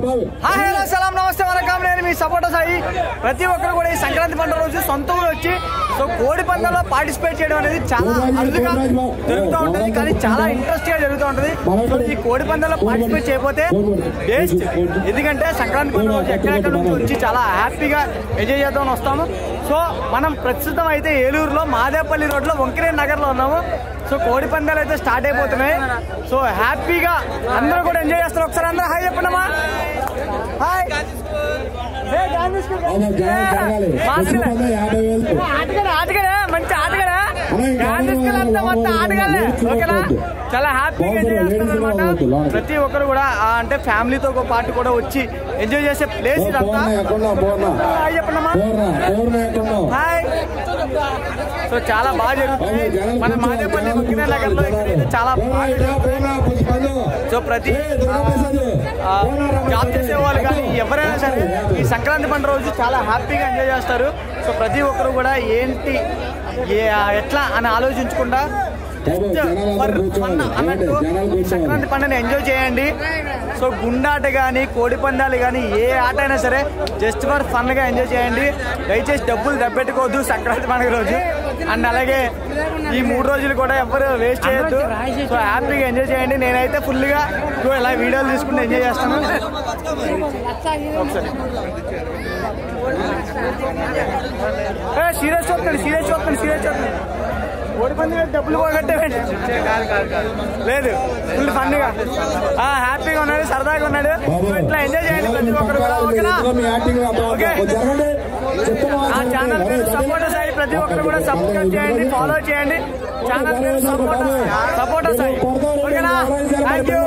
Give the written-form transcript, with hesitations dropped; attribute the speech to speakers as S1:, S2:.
S1: Hi hello సలాం నమస్తే వనకం నేను మీ సపోటా సాయి. ప్రతి ఒక్కరు కూడా ఈ సంక్రాంతి పండుగ రోజు సొంత ఊరు వచ్చి సో కోడి పందాల్లో పార్టిసిపేట్ చేయడం అనేది చాలా అరుదుగా జరుగుతూ ఉంటుంది, కానీ చాలా ఇంట్రెస్ట్ గా జరుగుతూ ఉంటుంది. సో ఈ కోడి పందాల్లో పార్టిసిపేట్ చేయకపోతే బెస్ట్, ఎందుకంటే సంక్రాంతి పండుగ రోజు ఎక్కడెక్కడ నుంచి వచ్చి చాలా హ్యాపీగా ఎంజాయ్ చేద్దామని వస్తాము. సో మనం ప్రస్తుతం అయితే ఏలూరులో మాదేపల్లి రోడ్లో వంకిరే నగర్ లో ఉన్నాము. సో కోడి పందాలు అయితే స్టార్ట్ అయిపోతున్నాయి. సో హ్యాపీగా అందరూ కూడా ఎంజాయ్ చేస్తారు. ఒకసారి అందరూ హాయ్ చెప్పండమ్మా. హాయ్ ఆటగాడే మంచి ఆటగాడే మొత్తం ఆటగాడే ఓకేనా. చాలా హ్యాపీగా ఎంజాయ్ చేస్తారు అనమాట. ప్రతి ఒక్కరు కూడా అంటే ఫ్యామిలీతో పాటు కూడా వచ్చి ఎంజాయ్ చేసే ప్లేస్ ఇదంతా. హాయ్ చెప్పండమ్మా. హాయ్. సో చాలా బాగా జరుగుతుంది మన మాదేపల్లి వంకిరే నగర్లో. చాలా బాగా జరుగుతుంది. సో ప్రతి జాబ్ చేసే వాళ్ళు కానీ ఎవరైనా సరే ఈ సంక్రాంతి పండుగ రోజు చాలా హ్యాపీగా ఎంజాయ్ చేస్తారు. సో ప్రతి ఒక్కరు కూడా ఏంటి ఎట్లా అని ఆలోచించకుండా అన్నట్టు ఈ సంక్రాంతి పండుగని ఎంజాయ్ చేయండి. సో గుండాట కానీ కోడి పందాలు కానీ ఏ ఆట అయినా సరే జస్ట్ ఫర్ ఫన్ గా ఎంజాయ్ చేయండి. దయచేసి డబ్బులు దెబ్బెట్టుకోవద్దు సంక్రాంతి పండుగ రోజు. అండ్ అలాగే ఈ 3 రోజులు కూడా ఎవరు వేస్ట్ చేయొద్దు. సో హ్యాపీగా ఎంజాయ్ చేయండి. నేనైతే ఫుల్ గా ఇలా వీడియోలు తీసుకుంటూ ఎంజాయ్ చేస్తాను. ఒకసారి సీరియస్ చూస్తాను. కోడి పంది డబ్బులు పోగొట్టేవండి లేదు, ఫుల్ ఫన్ గా హ్యాపీగా ఉన్నాడు, సరదాగా ఉన్నాడు. ఇట్లా ఎంజాయ్ చేయండి ప్రతి ఒక్కరు కూడా. ఓకేనా? ఓకే. ఆ ఛానల్ పేరు సపోటా సాయి. ప్రతి ఒక్కరు కూడా సబ్స్క్రైబ్ చేయండి, ఫాలో చేయండి. ఛానల్ పేరు సపోటా సాయి. ఓకేనా? Thank you.